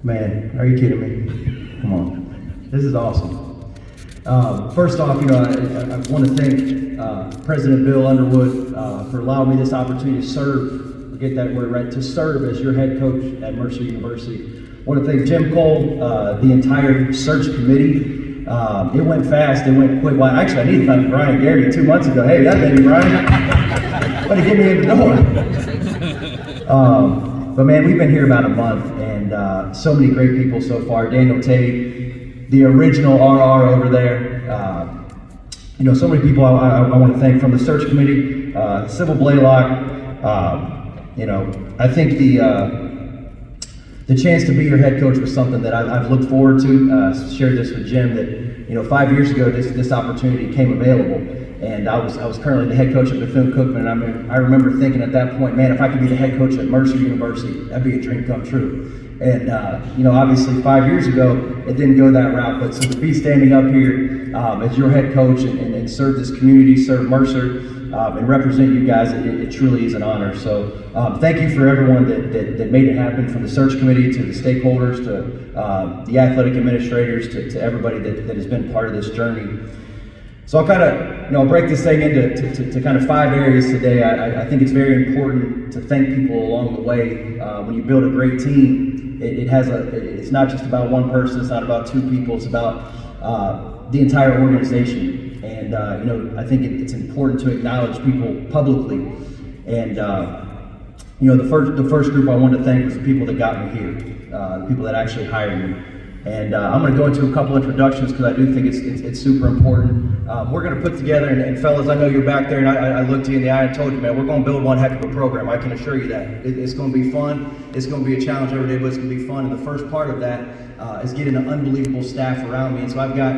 Man, are you kidding me? Come on. This is awesome. First off, I want to thank President Bill Underwood for allowing me this opportunity to serve, get that word right, to serve as your head coach at Mercer University. I want to thank Jim Cole, the entire search committee. It went fast, it went quick. Well, actually, I need to thank Brian Garrity 2 months ago. Hey, that baby, Brian. Way to get me in the door. But man, we've been here about a month, and so many great people so far. Daniel Tate, the original RR over there. So many people I want to thank from the search committee, Sybil Blaylock. I think the chance to be your head coach was something that I've looked forward to. Shared this with Jim that 5 years ago this opportunity came available. And I was currently the head coach at Bethune-Cookman, and I remember thinking at that point, man, if I could be the head coach at Mercer University, that'd be a dream come true. And obviously 5 years ago, it didn't go that route, but so to be standing up here as your head coach and serve this community, serve Mercer, and represent you guys, it truly is an honor. So thank you for everyone that made it happen, from the search committee to the stakeholders to the athletic administrators to everybody that has been part of this journey. So I'll kind of, break this thing into kind of 5 areas today. I think it's very important to thank people along the way. When you build a great team, it's not just about one person, it's not about 2 people, it's about the entire organization. And, I think it's important to acknowledge people publicly. And, the first group I wanted to thank was the people that got me here, the people that actually hired me. And I'm going to go into a couple introductions because I do think it's super important. We're going to put together, and fellas, I know you're back there, and I looked you in the eye and told you, man, we're going to build one heck of a program. I can assure you that. It's going to be fun. It's going to be a challenge every day, but it's going to be fun. And the first part of that is getting an unbelievable staff around me. And so I've got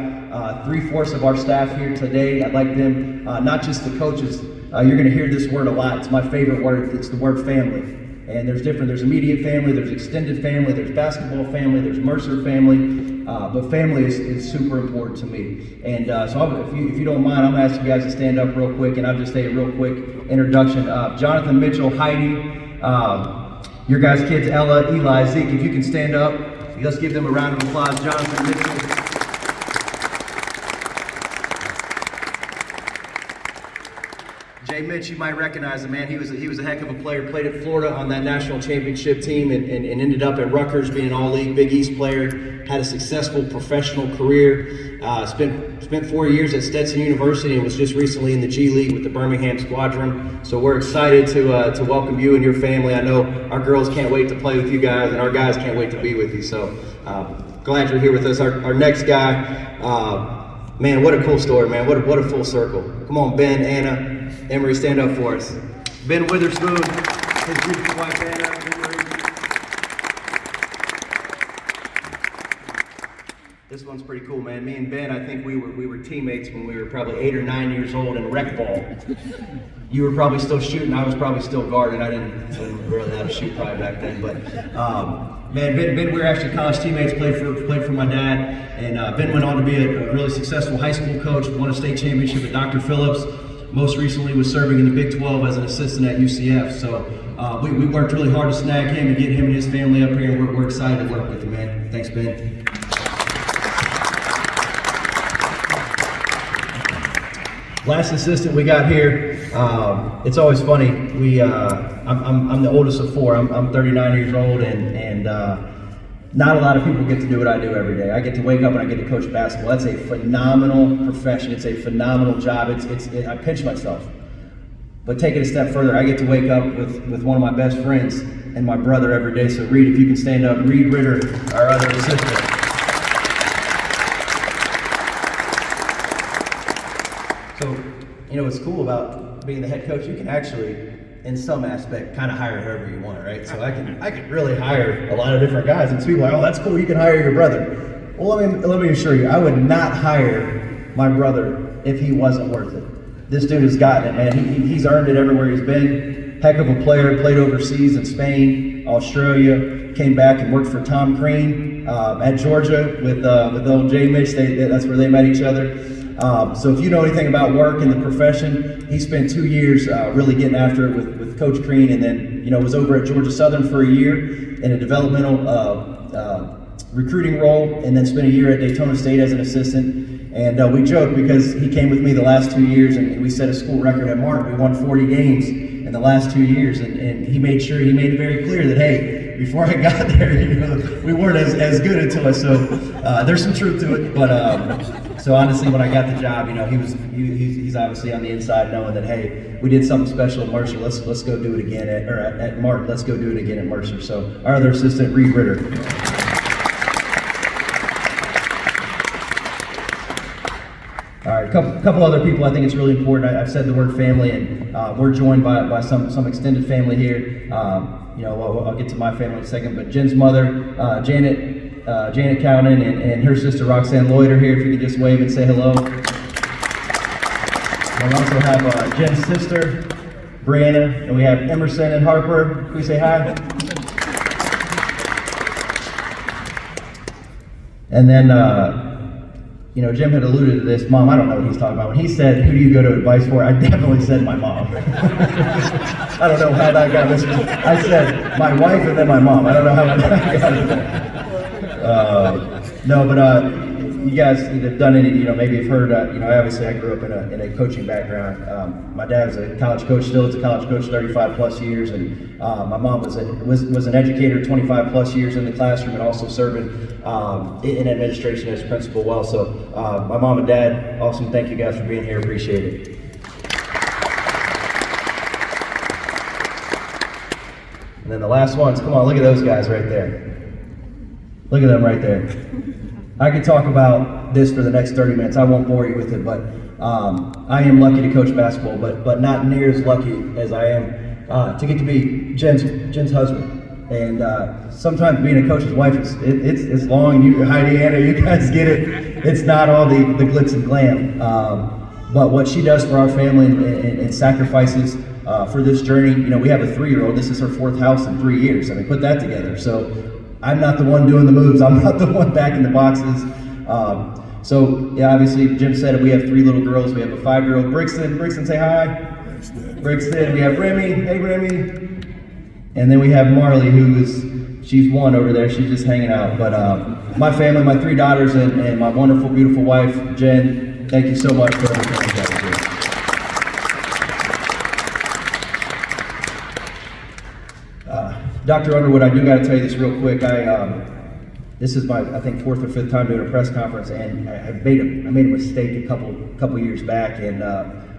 3/4 of our staff here today. I'd like them, not just the coaches. You're going to hear this word a lot. It's my favorite word. It's the word family. And there's immediate family, there's extended family, there's basketball family, there's Mercer family, but family is super important to me. And so if you don't mind, I'm gonna ask you guys to stand up real quick, and I'll just say a real quick introduction. Jonathan, Mitchell, Heidi, your guys' kids, Ella, Eli, Zeke, if you can stand up, let's give them a round of applause. Jonathan, Mitchell. Jay Mitch, you might recognize him, man. He was a heck of a player. Played at Florida on that national championship team and ended up at Rutgers being an all-league Big East player. Had a successful professional career. Spent 4 years at Stetson University and was just recently in the G League with the Birmingham Squadron. So we're excited to welcome you and your family. I know our girls can't wait to play with you guys, and our guys can't wait to be with you. So glad you're here with us. Our next guy, man, what a cool story, man. What a full circle. Come on, Ben, Anna, Emery, stand up for us. Ben Witherspoon, his beautiful wife Anna, Emery. This one's pretty cool, man. Me and Ben, I think we were teammates when we were probably 8 or 9 years old in rec ball. You were probably still shooting, I was probably still guarding. I didn't really know how to shoot probably back then, but man, Ben, we were actually college teammates, played for my dad, and Ben went on to be a really successful high school coach, won a state championship at Dr. Phillips. Most recently was serving in the Big 12 as an assistant at UCF. So we worked really hard to snag him and get him and his family up here, and we're excited to work with him, man. Thanks, Ben. Last assistant we got here, it's always funny. I'm the oldest of 4. I'm 39 years old, and not a lot of people get to do what I do every day. I get to wake up and I get to coach basketball. That's a phenomenal profession. It's a phenomenal job. I pinch myself. But take it a step further, I get to wake up with one of my best friends and my brother every day. So Reed, if you can stand up, Reed Ritter, our other assistant. So, what's cool about being the head coach, you can actually, in some aspect, kind of hire whoever you want, right? So I can really hire a lot of different guys, and people are like, oh, that's cool, you can hire your brother. Well, let me assure you, I would not hire my brother if he wasn't worth it. This dude has gotten it, man. He's earned it everywhere he's been. Heck of a player, played overseas in Spain, Australia, came back and worked for Tom Crean at Georgia with old Jay Mitch. That's where they met each other. So if you know anything about work in the profession, he spent 2 years really getting after it with Coach Crean, and then then was over at Georgia Southern for a year in a developmental recruiting role, and then spent a year at Daytona State as an assistant. And we joke because he came with me the last 2 years, and we set a school record at Martin. We won 40 games in the last 2 years, and he made it very clear that, hey, before I got there, we weren't as good until I. So there's some truth to it, but so honestly, when I got the job, he's obviously on the inside knowing that, hey, we did something special at Mercer. Let's go do it again at Martin. Let's go do it again at Mercer. So our other assistant, Reed Ritter. All right, a couple other people I think it's really important. I've said the word family, and we're joined by some extended family here. I'll get to my family in a second, but Jen's mother, Janet Cowden, and her sister Roxanne Lloyd are here. If you could just wave and say hello. We also have Jen's sister, Brianna, and we have Emerson and Harper. Can we say hi? And then, Jim had alluded to this. Mom, I don't know what he's talking about. When he said, who do you go to advice for? I definitely said my mom. I don't know how that got this. I said my wife and then my mom. I don't know how that got it. No, but you guys have done any, maybe you've heard, obviously I grew up in a coaching background. My dad was a college coach, still is a college coach, 35 plus years, and my mom was an educator, 25 plus years in the classroom, and also serving in administration as principal well. So my mom and dad, awesome, thank you guys for being here, appreciate it. And then the last ones, come on, look at those guys right there. Look at them right there. I could talk about this for the next 30 minutes. I won't bore you with it, but I am lucky to coach basketball, but not near as lucky as I am to get to be Jen's husband. And sometimes being a coach's wife it's long. Heidi, Anna, you guys get it. It's not all the glitz and glam, but what she does for our family and sacrifices for this journey. We have a 3-year-old. This is her 4th house in 3 years. I mean, put that together. So I'm not the one doing the moves. I'm not the one backing the boxes. So yeah, obviously Jim said it. We have 3 little girls. We have a 5-year-old Brixton. Brixton, say hi. Brixton. We have Remy. Hey, Remy. And then we have Marley, she's 1 over there. She's just hanging out. But my family, my 3 daughters, and my wonderful, beautiful wife, Jen. Thank you so much for everything you guys do. Dr. Underwood, I do got to tell you this real quick. This is my, I think, 4th or 5th time doing a press conference, and I made a mistake a couple years back. And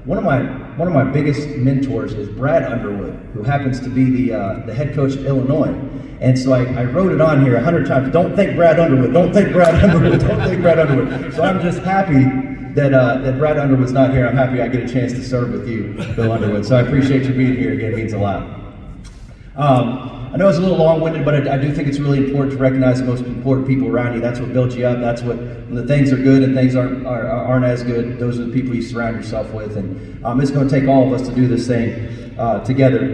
one of my biggest mentors is Brad Underwood, who happens to be the head coach of Illinois. And so I wrote it on here 100 times. Don't think Brad Underwood. Don't think Brad Underwood. Don't think Brad Underwood. So I'm just happy that Brad Underwood's not here. I'm happy I get a chance to serve with you, Bill Underwood. So I appreciate you being here. Again, it means a lot. I know it's a little long-winded, but I do think it's really important to recognize the most important people around you. That's what builds you up. That's what, when the things are good and things aren't as good, those are the people you surround yourself with. And it's going to take all of us to do this thing together.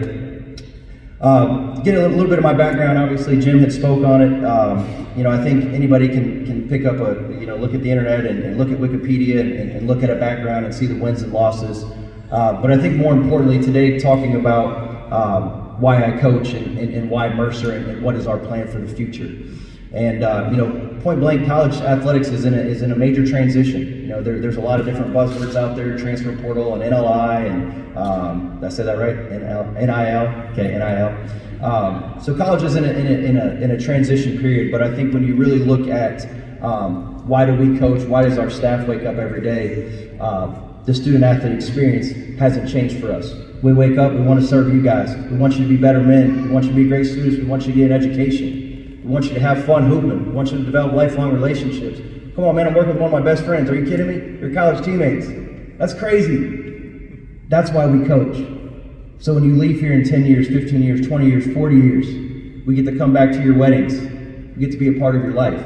Get a little bit of my background. Obviously, Jim had spoke on it. I think anybody can pick up look at the internet and look at Wikipedia and look at a background and see the wins and losses. But I think more importantly today, talking about why I coach and why Mercer and what is our plan for the future. And point blank, college athletics is in a major transition. There's a lot of different buzzwords out there: transfer portal and NLI, and did I say that right? NIL. Okay, NIL. So college is in a transition period. But I think when you really look at why do we coach, why does our staff wake up every day? The student athlete experience hasn't changed for us. We wake up, we want to serve you guys. We want you to be better men. We want you to be great students. We want you to get an education. We want you to have fun hooping. We want you to develop lifelong relationships. Come on, man, I'm working with one of my best friends. Are you kidding me? You're college teammates. That's crazy. That's why we coach. So when you leave here in 10 years, 15 years, 20 years, 40 years, we get to come back to your weddings. We get to be a part of your life.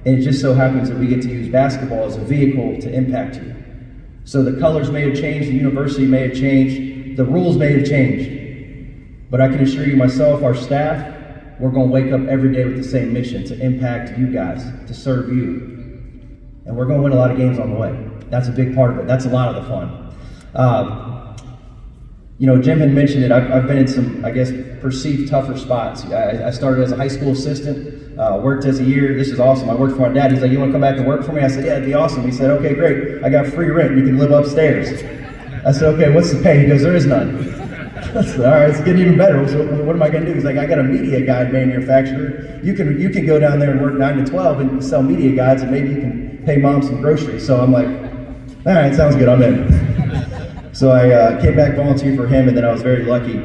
And it just so happens that we get to use basketball as a vehicle to impact you. So the colors may have changed, the university may have changed, the rules may have changed. But I can assure you myself, our staff, we're going to wake up every day with the same mission, to impact you guys, to serve you. And we're going to win a lot of games on the way. That's a big part of it. That's a lot of the fun. Jim had mentioned it. I've been in some, I guess, perceived tougher spots. I started as a high school assistant, worked as a year. This is awesome. I worked for my dad. He's like, "You want to come back and work for me?" I said, "Yeah, it'd be awesome." He said, "Okay, great. I got free rent. You can live upstairs." I said, "Okay, what's the pay?" He goes, "There is none." I said, "All right, it's getting even better. So what am I going to do?" He's like, "I got a media guide manufacturer. You can go down there and work 9 to 12 and sell media guides, and maybe you can pay mom some groceries." So I'm like, "All right, sounds good. I'm in." So I came back, volunteered for him, and then I was very lucky.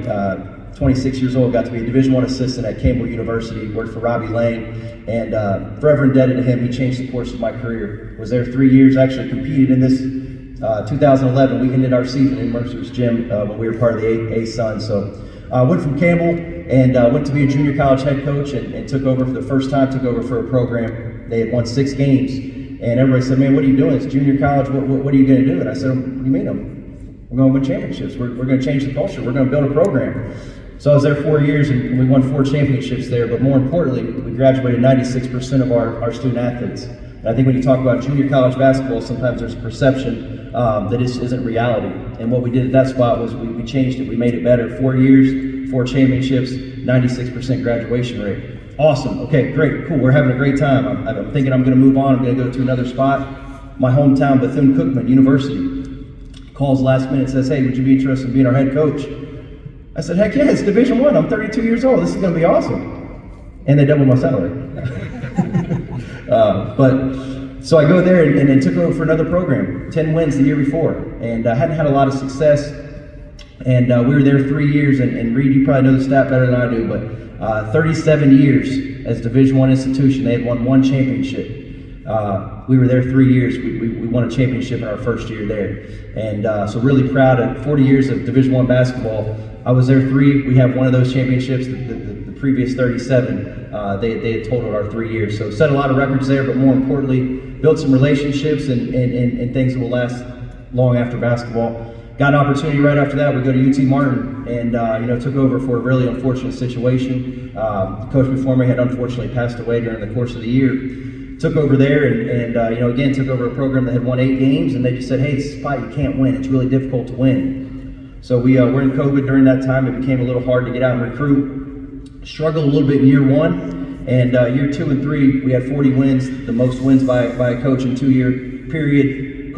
26 years old, got to be a Division I assistant at Campbell University, worked for Robbie Lane, and forever indebted to him. He changed the course of my career. Was there 3 years, actually competed in this 2011. We ended our season in Mercer's gym when we were part of the A Sun. So went from Campbell and went to be a junior college head coach and took over for the first time, took over for a program. They had won 6 games, and everybody said, "Man, what are you doing? It's junior college. What are you going to do?" And I said, "What do you mean? We're going to win championships. We're going to change the culture. We're going to build a program." So I was there 4 years, and we won 4 championships there. But more importantly, we graduated 96% of our student athletes. And I think when you talk about junior college basketball, sometimes there's a perception that this isn't reality. And what we did at that spot was we changed it. We made it better. 4 years, 4 championships, 96% graduation rate. Awesome. Okay, great, cool. We're having a great time. I'm thinking I'm going to move on. I'm going to go to another spot. My hometown, Bethune-Cookman University, calls last minute, says, "Hey, would you be interested in being our head coach?" I said, "Heck yeah, it's Division I. I'm 32 years old. This is going to be awesome." And they doubled my salary. So I go there and took over for another program, 10 wins the year before. And I hadn't had a lot of success. And we were there 3 years. And Reed, you probably know the stat better than I do, but 37 years as Division I institution, they had won 1 championship. We were there 3 years. We won a championship in our first year there. And so really proud of 40 years of Division I basketball. I was there 3. We have one of those championships. The previous 37, they had totaled our 3 years. So set a lot of records there, but more importantly, built some relationships and things that will last long after basketball. Got an opportunity right after that. We go to UT Martin and took over for a really unfortunate situation. The coach before me had unfortunately passed away during the course of the year. Took over there and again, took over a program that had won 8 games, and they just said, "Hey, this is a spot you can't win. It's really difficult to win." So we were in COVID during that time. It became a little hard to get out and recruit. Struggled a little bit in year 1, and year 2 and 3, we had 40 wins, the most wins by a coach in 2-year period.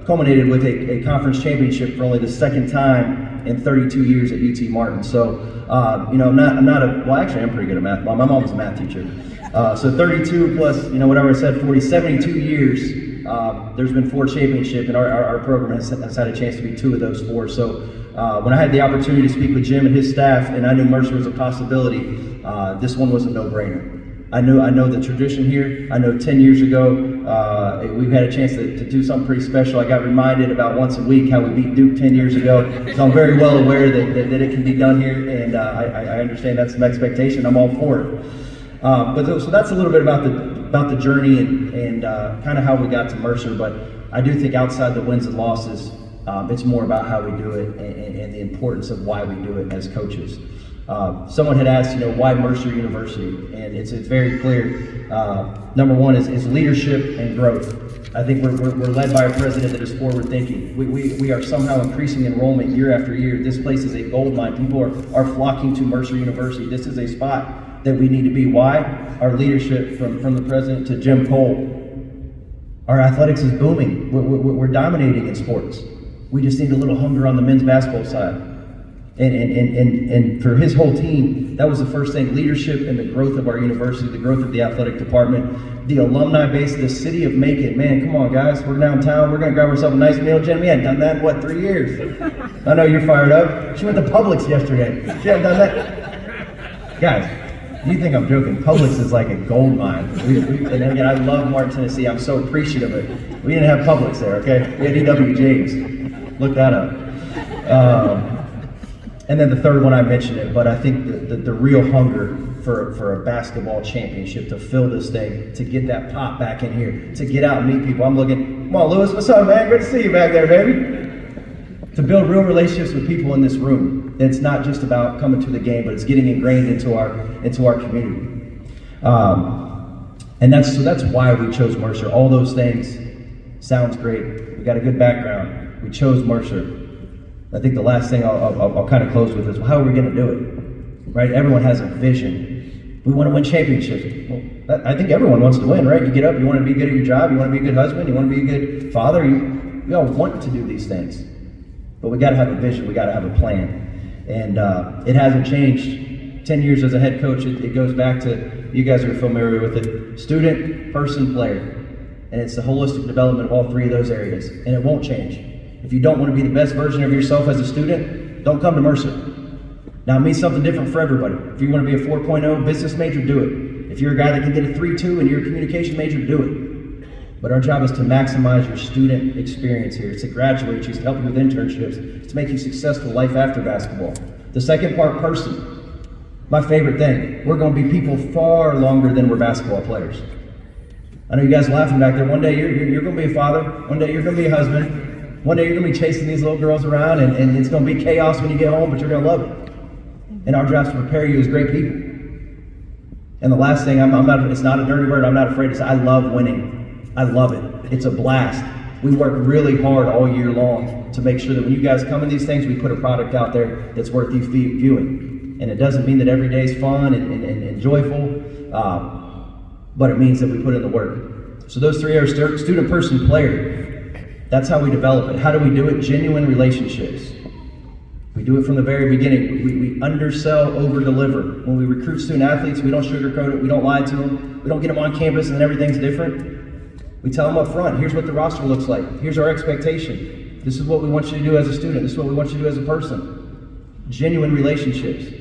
Culminated with a conference championship for only the 2nd time in 32 years at UT Martin. So, actually, I'm pretty good at math. My mom was a math teacher. So 32 plus, whatever I said, 40, 72 years, there's been 4 championships, and our program has had a chance to be 2 of those 4. So when I had the opportunity to speak with Jim and his staff, and I knew Mercer was a possibility, this one was a no-brainer. I know the tradition here. I know 10 years ago, we've had a chance to do something pretty special. I got reminded about once a week how we beat Duke 10 years ago. So I'm very well aware that it can be done here, and I understand that's an expectation. I'm all for it. So that's a little bit about the journey and kind of how we got to Mercer. But I do think outside the wins and losses, it's more about how we do it and the importance of why we do it as coaches. Someone had asked, why Mercer University? And it's very clear. Number one is leadership and growth. I think we're led by a president that is forward thinking. We are somehow increasing enrollment year after year. This place is a gold mine. People are flocking to Mercer University. This is a spot that we need to be. Why? Our leadership from the president to Jim Cole. Our athletics is booming. We're dominating in sports. We just need a little hunger on the men's basketball side. And for his whole team, that was the first thing: leadership and the growth of our university, the growth of the athletic department, the alumni base, the city of Macon. Man, come on, guys, we're downtown. We're gonna grab ourselves a nice meal. Jen, we hadn't done that in 3 years? I know you're fired up. She went to Publix yesterday. She hadn't done that. Guys, you think I'm joking? Publix is like a gold mine. And again, I love Martin, Tennessee. I'm so appreciative of it. We didn't have Publix there, okay? We had E.W. James. Look that up. And then the third one, I mentioned it, but I think the real hunger for a basketball championship, to fill this thing, to get that pop back in here, to get out and meet people. I'm looking, come on, Lewis, what's up, man? Good to see you back there, baby. To build real relationships with people in this room. It's not just about coming to the game, but it's getting ingrained into our community. And that's why we chose Mercer. All those things sounds great. We got a good background. We chose Mercer. I think the last thing I'll kind of close with is, well, how are we going to do it? Right? Everyone has a vision. We want to win championships. Well, I think everyone wants to win, right? You get up, you want to be good at your job, you want to be a good husband, you want to be a good father. We all want to do these things. But we got to have a vision, we got to have a plan. And it hasn't changed. 10 years as a head coach, it goes back to, you guys are familiar with it, student, person, player. And it's the holistic development of all three of those areas. And it won't change. If you don't want to be the best version of yourself as a student, don't come to Mercer. Now, it means something different for everybody. If you want to be a 4.0 business major, do it. If you're a guy that can get a 3.2 and you're a communication major, do it. But our job is to maximize your student experience here. It's to graduate you, it's to help you with internships, it's to make you successful life after basketball. The second part, person. My favorite thing, we're going to be people far longer than we're basketball players. I know you guys are laughing back there. One day you're going to be a father. One day you're going to be a husband. One day you're going to be chasing these little girls around, and it's going to be chaos when you get home, but you're going to love it. And our job is to prepare you as great people. And the last thing, it's not a dirty word, I'm not afraid to say, I love winning. I love it. It's a blast. We work really hard all year long to make sure that when you guys come in these things, we put a product out there that's worth you viewing. And it doesn't mean that every day is fun and joyful, but it means that we put in the work. So those three areas, student, person, player. That's how we develop it. How do we do it? Genuine relationships. We do it from the very beginning. We undersell, over-deliver. When we recruit student athletes, we don't sugarcoat it. We don't lie to them. We don't get them on campus and then everything's different. We tell them up front, here's what the roster looks like. Here's our expectation. This is what we want you to do as a student. This is what we want you to do as a person. Genuine relationships.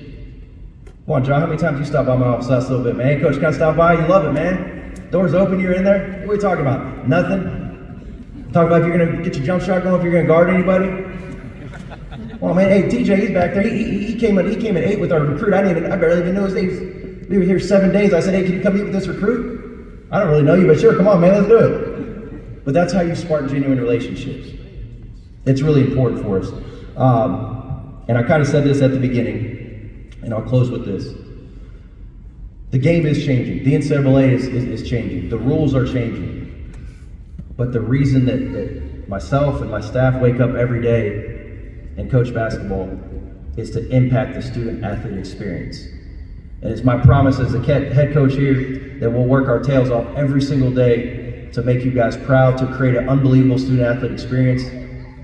Come on, John, how many times you stop by my office last little bit, man? Hey, coach, can I stop by? You love it, man. Doors open, you're in there. What are we talking about? Nothing? Talk about if you're going to get your jump shot going, if you're going to guard anybody. Well, man, hey, TJ, he's back there. He came at 8 with our recruit. I barely even know his name. We were here 7 days. I said, hey, can you come meet with this recruit? I don't really know you, but sure, come on, man, let's do it. But that's how you spark genuine relationships. It's really important for us. And I kind of said this at the beginning, and I'll close with this. The game is changing. The NCAA is changing. The rules are changing. But the reason that myself and my staff wake up every day and coach basketball is to impact the student-athlete experience. And it's my promise as a head coach here that we'll work our tails off every single day to make you guys proud, to create an unbelievable student-athlete experience,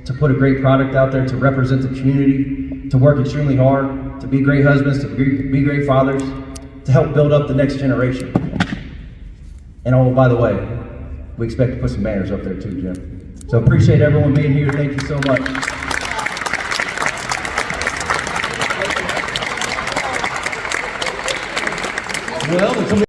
to put a great product out there, to represent the community, to work extremely hard, to be great husbands, to be great fathers, to help build up the next generation. And oh, by the way, we expect to put some banners up there too, Jim. So appreciate everyone being here. Thank you so much. Well,